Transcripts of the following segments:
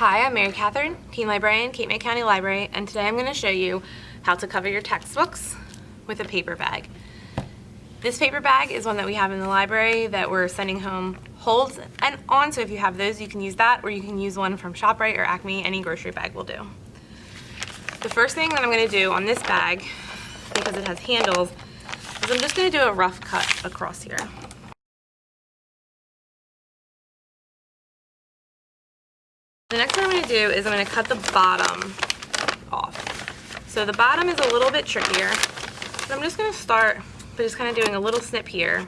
Hi, I'm Mary Catherine, Teen Librarian, Cape May County Library, and today I'm going to show you how to cover your textbooks with a paper bag. This paper bag is one that we have in the library that we're sending home holds and on, so if you have those you can use that, or you can use one from ShopRite or Acme. Any grocery bag will do. The first thing that I'm going to do on this bag, because it has handles, is I'm just going to do a rough cut across here. The next thing I'm going to do is I'm going to cut the bottom off. So the bottom is a little bit trickier. So I'm just going to start by just kind of doing a little snip here.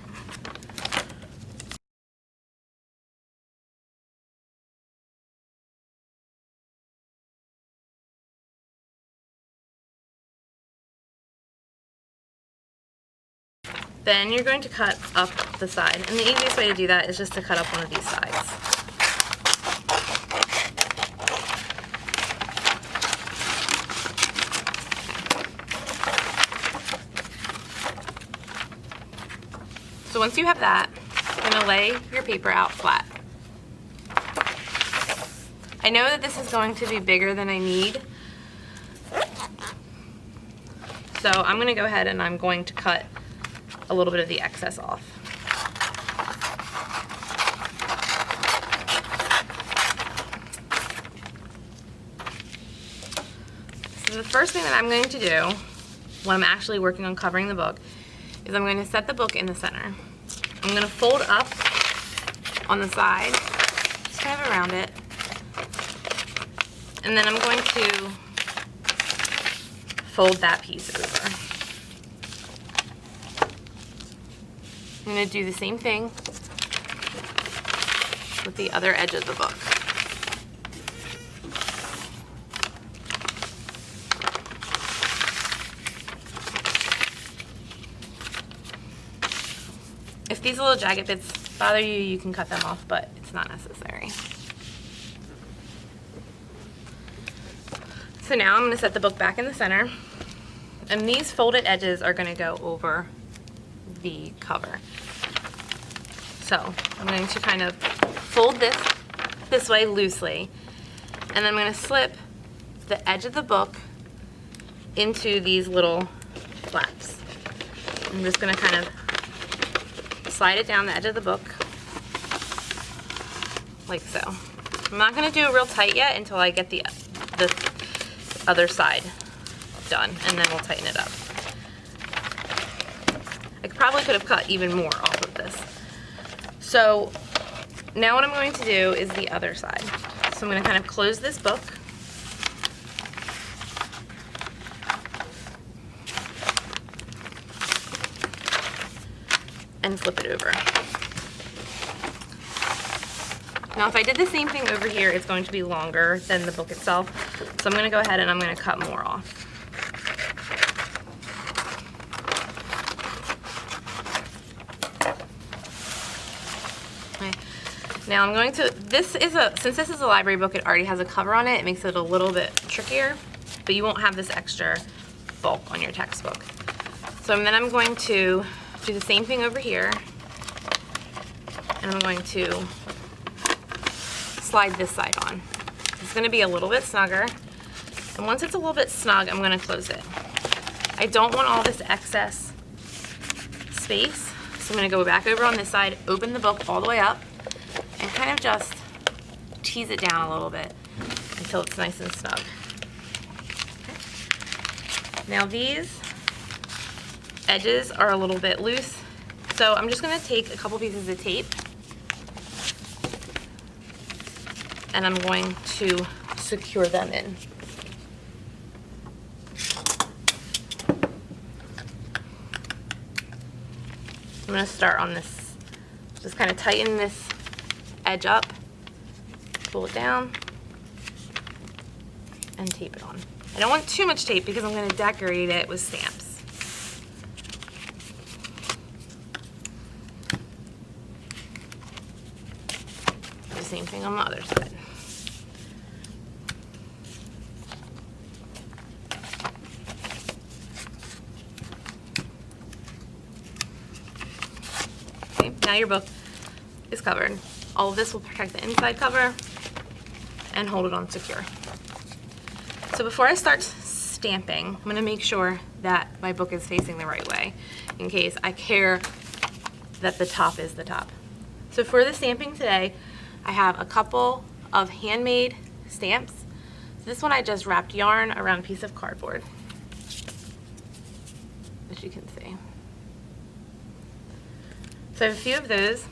Then you're going to cut up the side. And the easiest way to do that is just to cut up one of these sides. So once you have that, you're going to lay your paper out flat. I know that this is going to be bigger than I need, so I'm going to go ahead and I'm going to cut a little bit of the excess off. So the first thing that I'm going to do when I'm actually working on covering the book is I'm going to set the book in the center. I'm going to fold up on the side, just kind of around it, and then I'm going to fold that piece over. I'm going to do the same thing with the other edge of the book. If these little jagged bits bother you, you can cut them off, but it's not necessary. So now I'm going to set the book back in the center, and these folded edges are going to go over the cover. So I'm going to kind of fold this way loosely, and then I'm going to slip the edge of the book into these little flaps. I'm just going to kind of slide it down the edge of the book like so. I'm not going to do it real tight yet until I get the other side done, and then we'll tighten it up. I probably could have cut even more off of this. So now what I'm going to do is the other side. So I'm going to kind of close this book. And flip it over. Now if I did the same thing over here, it's going to be longer than the book itself. So I'm going to go ahead and I'm going to cut more off. Okay. Now I'm going to, since this is a library book, it already has a cover on it. It makes it a little bit trickier, but you won't have this extra bulk on your textbook. So then I'm going to do the same thing over here, and I'm going to slide this side on. It's going to be a little bit snugger, and once it's a little bit snug, I'm going to close it. I don't want all this excess space, so I'm going to go back over on this side, open the book all the way up, and kind of just tease it down a little bit until it's nice and snug. Now these edges are a little bit loose, so I'm just going to take a couple pieces of tape and I'm going to secure them in. I'm going to start on this, just kind of tighten this edge up, pull it down, and tape it on. I don't want too much tape because I'm going to decorate it with stamps. Same thing on the other side. Okay, now your book is covered. All of this will protect the inside cover. and hold it on secure. So before I start stamping, I'm going to make sure that my book is facing the right way in case I care that the top is the top. So for the stamping today, I have a couple of handmade stamps. So this one I just wrapped yarn around a piece of cardboard, as you can see. So I have a few of those.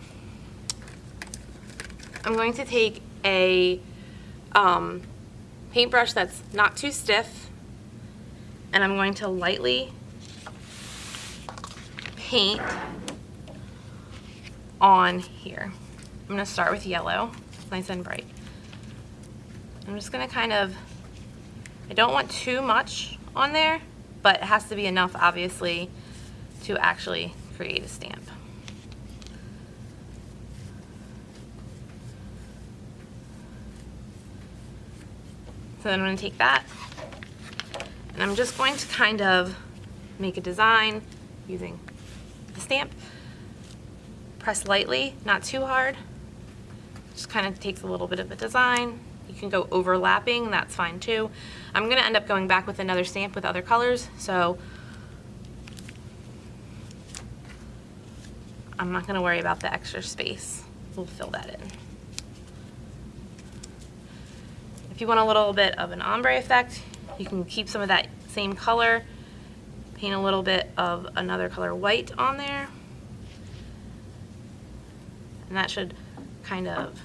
I'm going to take a paintbrush that's not too stiff, and I'm going to lightly paint on here. I'm going to start with yellow. It's nice and bright. I'm just going to kind of, I don't want too much on there, but it has to be enough, obviously, to actually create a stamp. So then I'm going to take that, and I'm just going to kind of make a design using the stamp. Press lightly, not too hard. Just kind of takes a little bit of the design. You can go overlapping, that's fine too. I'm going to end up going back with another stamp with other colors, so I'm not going to worry about the extra space. We'll fill that in. If you want a little bit of an ombre effect, you can keep some of that same color, paint a little bit of another color white on there, and that should kind of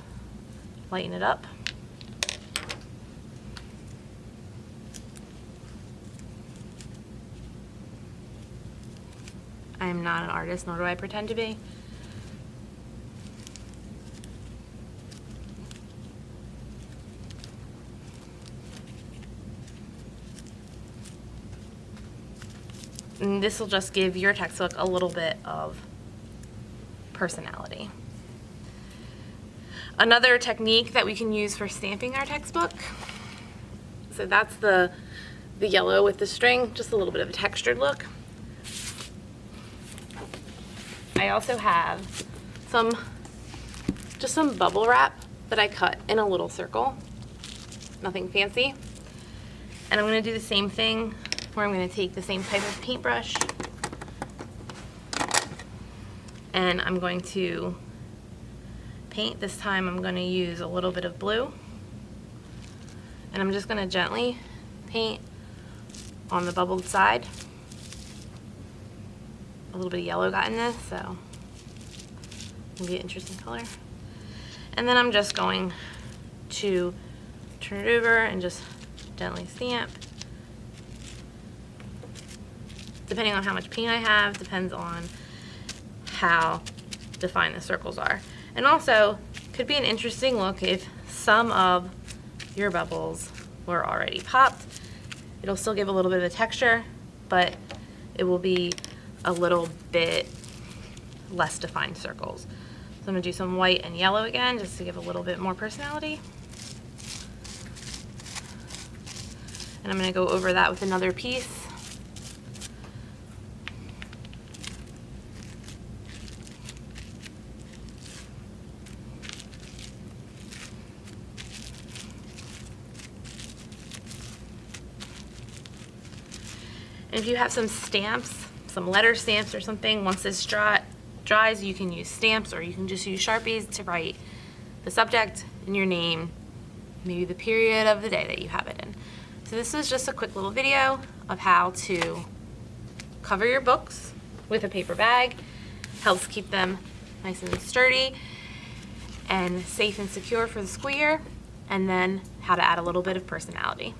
lighten it up. I am not an artist, nor do I pretend to be. And this will just give your textbook a little bit of personality. Another technique that we can use for stamping our textbook, so that's the yellow with the string, just a little bit of a textured look. I also have just some bubble wrap that I cut in a little circle, nothing fancy. And I'm going to do the same thing where I'm going to take the same type of paintbrush and I'm going to paint. This time I'm going to use a little bit of blue, and I'm just going to gently paint on the bubbled side. A little bit of yellow got in this, so it'll be an interesting color. And then I'm just going to turn it over and just gently stamp. Depending on how much paint I have, depends on how defined the circles are. And also, could be an interesting look if some of your bubbles were already popped. It'll still give a little bit of a texture, but it will be a little bit less defined circles. So I'm going to do some white and yellow again, just to give a little bit more personality. And I'm going to go over that with another piece. And if you have some stamps, some letter stamps or something, once this dries, you can use stamps, or you can just use Sharpies to write the subject and your name, maybe the period of the day that you have it in. So this is just a quick little video of how to cover your books with a paper bag. Helps keep them nice and sturdy and safe and secure for the school year, and then how to add a little bit of personality.